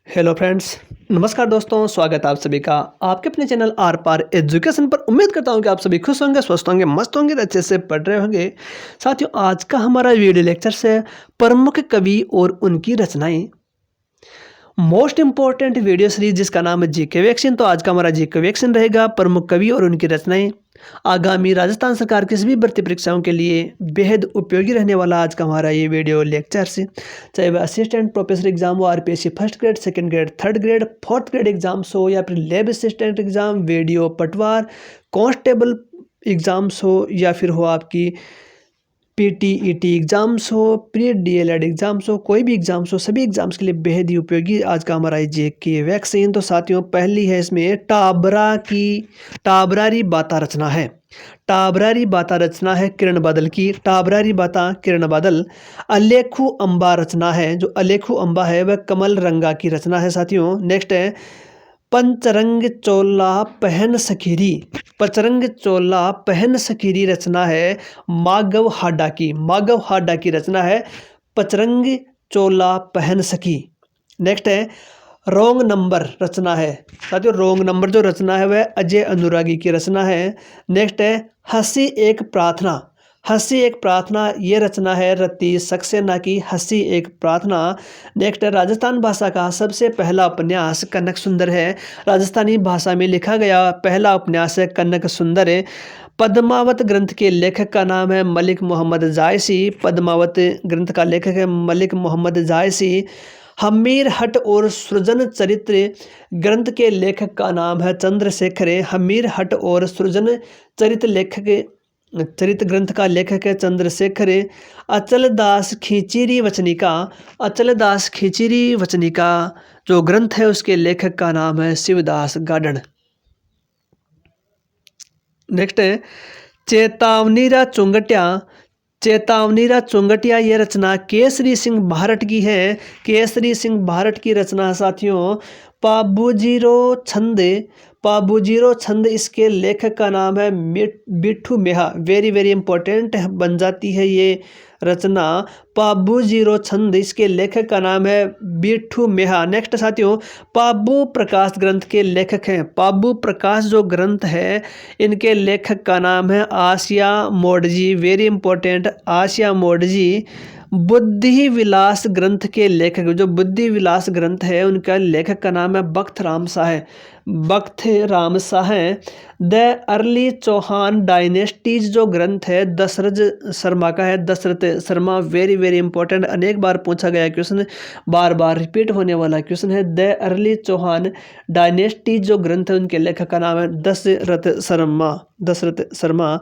Hello friends, नमस्कार दोस्तों। स्वागत है आप सभी का आपके अपने चैनल आर पार एजुकेशन पर। उम्मीद करता हूं कि आप सभी खुश होंगे, स्वस्थ होंगे, मस्त होंगे, अच्छे से पढ़ रहे होंगे। साथियों, आज का हमारा वीडियो लेक्चर से प्रमुख कवि और उनकी रचनाएं, मोस्ट इंपॉर्टेंट वीडियो सीरीज जिसका नाम है जीके वैक्सीन। तो आज का हमारा जीके वैक्सीन रहेगा प्रमुख कवि और उनकी रचनाएं। आगामी राजस्थान सरकार की सभी भर्ती परीक्षाओं के लिए बेहद उपयोगी रहने वाला आज का हमारा ये वीडियो लेक्चर से, चाहे वह असिस्टेंट प्रोफेसर एग्जाम हो, RPSC first grade, second grade, third grade, fourth grade exams हो, या फिर लैब असिस्टेंट एग्जाम, वीडियो पटवार, कांस्टेबल एग्जाम्स हो, या फिर हो आपकी पीटीईटी एग्जाम्स हो, प्री डीएलएड एग्जाम्स हो, कोई भी एग्जाम्स हो, सभी एग्जाम्स के लिए बेहद ही उपयोगी आज का हमारा जेके वैक्सीन। तो साथियों, पहली है इसमें टाबरारी बाता रचना है। टाबरारी बाता रचना है किरण बादल की। टाबरारी बाता किरण बादल। अलेखू अंबा रचना है, जो अलेखू अंबा है वह कमल रंगा की रचना है साथियों। नेक्स्ट है पंचरंग चोला पहन सखीरी। पंचरंग चोला पहन सखीरी रचना है मागव हाडा की। मागव हाडा की रचना है पंचरंग चोला पहन सखी। नेक्स्ट है रोंग नंबर रचना है साथियों। रोंग नंबर जो रचना है वह अजय अनुरागी की रचना है। नेक्स्ट है हंसी एक प्रार्थना। हंसी एक प्रार्थना ये रचना है रतीश सक्सेना की। हंसी एक प्रार्थना। नेक्स्ट है राजस्थान भाषा का सबसे पहला उपन्यास कनक सुंदर है। राजस्थानी भाषा में लिखा गया पहला उपन्यास है कनक सुंदर है। पद्मावत ग्रंथ के लेखक का नाम है मलिक मोहम्मद जायसी। पद्मावत ग्रंथ का लेखक है मलिक मोहम्मद जायसी। हमीर हट और सृजन चरित्र ग्रंथ के लेखक का नाम है चंद्रशेखर। हमीर हट और सृजन चरित्र ग्रंथ का लेखक है चंद्रशेखर। अचल दास खींचीरी वचनिका। अचल दास खींचीरी वचनिका जो ग्रंथ है उसके लेखक का नाम है शिवदास गाडण। नेक्स्ट है चेतावनीरा चुंगटिया। चेतावनीरा चुंगटिया ये रचना केसरी सिंह भारत की है। केसरी सिंह भारत की रचना साथियों। पाबूजीरो छंद। पाबूजीरो छंद इसके लेखक का नाम है बिट्ठू मेहा। वेरी वेरी इंपॉर्टेंट बन जाती है ये रचना। पाबूजीरो छंद इसके लेखक का नाम है बिट्ठू मेहा। नेक्स्ट साथियों, पाबू प्रकाश ग्रंथ के लेखक हैं। पाबू प्रकाश जो ग्रंथ है इनके लेखक का नाम है आसिया मोडजी। वेरी इंपॉर्टेंट, आसिया मोडजी। बुद्धि विलास ग्रंथ के लेखक, जो बुद्धि विलास ग्रंथ है उनका लेखक का नाम है Bakht Ram Shah. Bakht Ram Shah. The early Chauhan dynasties जो ग्रंथ है दशरथ शर्मा का है। Dasharath Sharma. Very very important, अनेक बार पूछा गया क्वेश्चन, बार बार रिपीट होने वाला क्वेश्चन है। द अर्ली चौहान डायनेस्टीज जो ग्रंथ है उनके लेखक का नाम है दशरथ शर्मा। दशरथ शर्मा।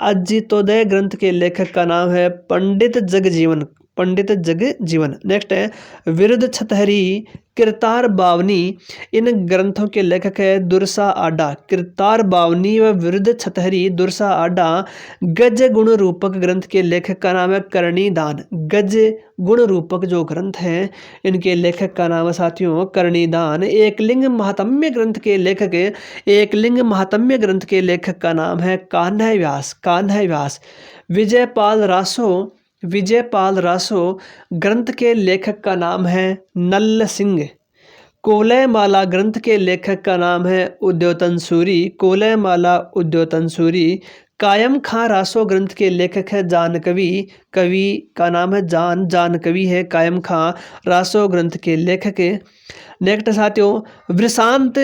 अजितोदय ग्रंथ के लेखक का नाम है पंडित जगजीवन। पंडित जगजीवन। नेक्स्ट है विरुद्ध छतहरी किरतार बावनी। इन ग्रंथों के लेखक है दुरसा आडा। किरतार बावनी व विरुद्ध छतहरी दुरसा आडा। गज गुण रूपक ग्रंथ के लेखक का नाम है करणी दान। गज गुण रूपक जो ग्रंथ हैं इनके लेखक का नाम है साथियों करणी दान। एकलिंग महात्म्य ग्रंथ के लेखक, एकलिंग महात्म्य ग्रंथ के लेखक का नाम है कान्है व्यास। कान्है व्यास। विजयपाल रासो। विजयपाल रासो ग्रंथ के लेखक का नाम है नल्ल सिंह। कोलयमाला ग्रंथ के लेखक का नाम है उद्योतन सूरी। कोलयमाला उद्योतन सूरी। कायम खां रासो ग्रंथ के लेखक है जान कवि। कवि का नाम है जान कवि है कायम खां रासो ग्रंथ के लेखक। नेक्स्ट साथियों वृषांत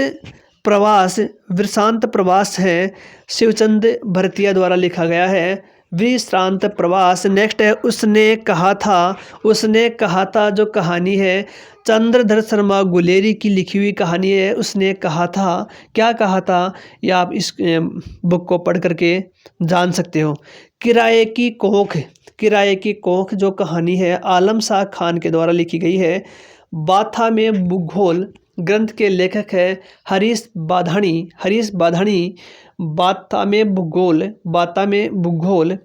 प्रवास। वृषांत प्रवास है शिवचंद भरतिया द्वारा लिखा गया है विश्रांत प्रवास। नेक्स्ट है उसने कहा था। उसने कहा था जो कहानी है चंद्रधर शर्मा गुलेरी की लिखी हुई कहानी है उसने कहा था। क्या कहा था या आप इस बुक को पढ़ करके जान सकते हो। किराए की कोख। किराए की कोख जो कहानी है आलम शाह खान के द्वारा लिखी गई है। बाथा में भूगोल ग्रंथ के लेखक है हरीश बाधाणी। हरीश बाधाणी। बाता में भूगोल। बाता में भूगोल।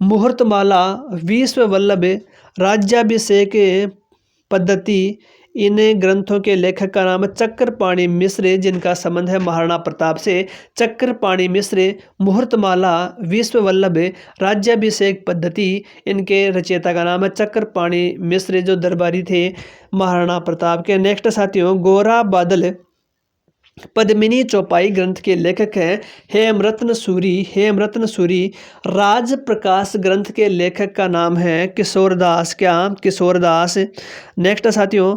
मुहूर्तमाला विश्व वल्लभ राज्याभिषेक पद्धति इन ग्रंथों के लेखक का नाम है चक्रपाणि मिश्र, जिनका संबंध है महाराणा प्रताप से। चक्रपाणि मिश्र, मुहूर्तमाला, विश्व वल्लभ, राज्याभिषेक पद्धति, इनके रचयिता का नाम है चक्रपाणि मिश्र, जो दरबारी थे महाराणा प्रताप के। नेक्स्ट साथियों, गोरा बादल पद्मिनी चौपाई ग्रंथ के लेखक हैं हेमरत्न सूरी। हेमरत्न सूरी। राज प्रकाश ग्रंथ के लेखक का नाम है किशोरदास। क्या? किशोरदास। नेक्स्ट साथियों,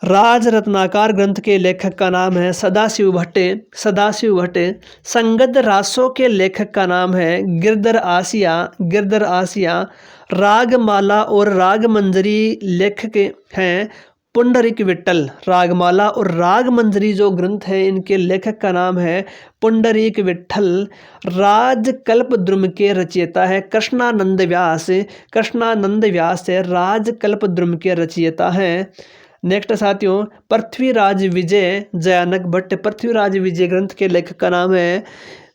राज रत्नाकर ग्रंथ के लेखक का नाम है सदाशिव भट्ट। सदाशिव भट्ट। संगद रासों के लेखक का नाम है गिरधर आसिया। गिरधर आसिया। रागमाला और रागमंजरी लेखक हैं पुंडरीक विट्ठल। रागमाला और रागमंजरी जो ग्रंथ है, इनके लेखक का नाम है पुंडरीक विट्ठल। राजकल्पद्रुम के रचयिता है कृष्णानंद व्यास। कृष्णानंद व्यास है राजकल्पद्रुम के रचयिता हैं। नेक्स्ट साथियों, पृथ्वीराज विजय जयानक भट्ट। पृथ्वीराज विजय ग्रंथ के लेखक का नाम है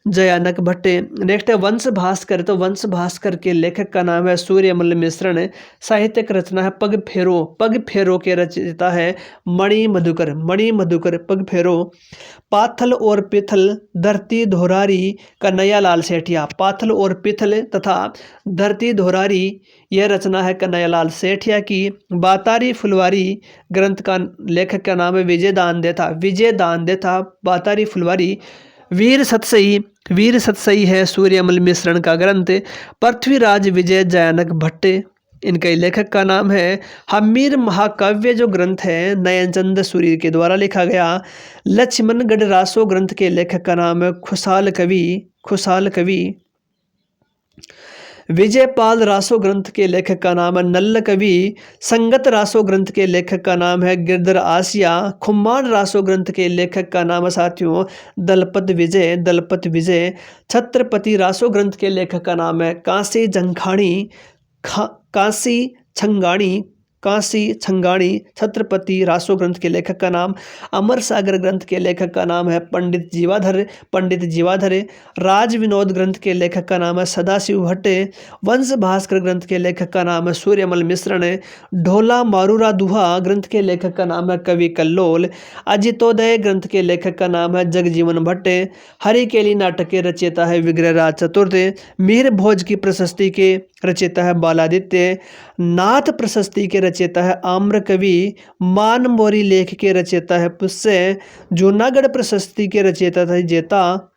जयानक भट्ट। नेक्स्ट है वंश भास्कर। तो वंश भास्कर के लेखक का नाम है सूर्यमल मिश्रण। साहित्यिक रचना है पग फेरो। पग फेरो के रचयिता है मणि मधुकर। मणि मधुकर। पग फेरो। पाथल और पिथल धरती धोरारी कन्हैयालाल सेठिया। पाथल और पिथल तथा धरती धोरारी, यह रचना है कन्हैयालाल सेठिया की। बातारी फुलवारी ग्रंथ का लेखक का नाम है विजय दानदेथा। विजय दानदेथा। बातारी फुलवारी। वीर सतसई। वीर सतसई है सूर्यमल मिश्रण का ग्रंथ। पृथ्वीराज विजय जयानक भट्ट, इनके लेखक का नाम है। हम्मीर महाकाव्य जो ग्रंथ है नयनचंद सूरी के द्वारा लिखा गया। लक्ष्मणगढ़ रासो ग्रंथ के लेखक का नाम है खुशाल कवि। खुशाल कवि। विजयपाल रासो ग्रंथ के लेखक का नाम है नल्ल कवि। संगत रासो ग्रंथ के लेखक का नाम है गिरधर आसिया। खुम्मान रासो ग्रंथ के लेखक का नाम है साथियों दलपत विजय। दलपत विजय। छत्रपति रासो ग्रंथ के लेखक का नाम है कांसी जंखाणी। कांसी छंगाणी। कांसी छंगाणी। छत्रपति रासो ग्रंथ के लेखक का नाम। अमर सागर ग्रंथ के लेखक का नाम है पंडित जीवाधर। पंडित जीवाधर। राज विनोद ग्रंथ के लेखक का नाम है सदाशिव भट्ट। वंश भास्कर ग्रंथ के लेखक का नाम है सूर्यमल मिश्रण। ढोला मारूरा दुहा ग्रंथ के लेखक का नाम है कवि कल्लोल। अजितोदय ग्रंथ के लेखक का नाम है जगजीवन भट्ट। हरिकेली नाटक के रचयिता है विग्रहराज चतुर्थ। मीर भोज की प्रशस्ति के रचयिता है बालादित्य। नाथ प्रशस्ति के रचयिता है आम्र कवि। मान मोरी लेख के रचयिता है पुष्य। जूनागढ़ प्रशस्ति के रचयिता था जेता।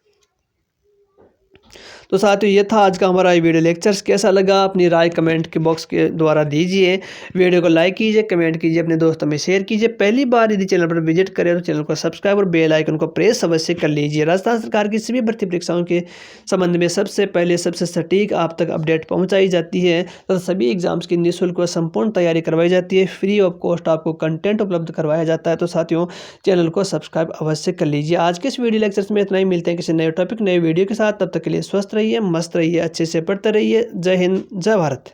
तो साथियों, ये था आज का हमारा ये वीडियो लेक्चर्स। कैसा लगा अपनी राय कमेंट के बॉक्स के द्वारा दीजिए। वीडियो को लाइक कीजिए, कमेंट कीजिए, अपने दोस्तों में शेयर कीजिए। पहली बार यदि चैनल पर विजिट करें तो चैनल को सब्सक्राइब और बेल आइकन को प्रेस अवश्य कर लीजिए। राजस्थान सरकार की सभी भर्ती परीक्षाओं के संबंध में सबसे पहले सबसे सटीक आप तक अपडेट पहुँचाई जाती है तथा सभी एग्जाम्स की निःशुल्क व संपूर्ण तैयारी करवाई जाती है। फ्री ऑफ कॉस्ट आपको कंटेंट उपलब्ध करवाया जाता है। तो साथियों, चैनल को सब्सक्राइब अवश्य कर लीजिए। आज के इस वीडियो लेक्चर्स में इतना ही। मिलते हैं किसी नए टॉपिक नए वीडियो के साथ। तब तक के लिए स्वस्थ रहिए, मस्त रहिए, अच्छे से पढ़ते रहिए। जय हिंद, जय भारत।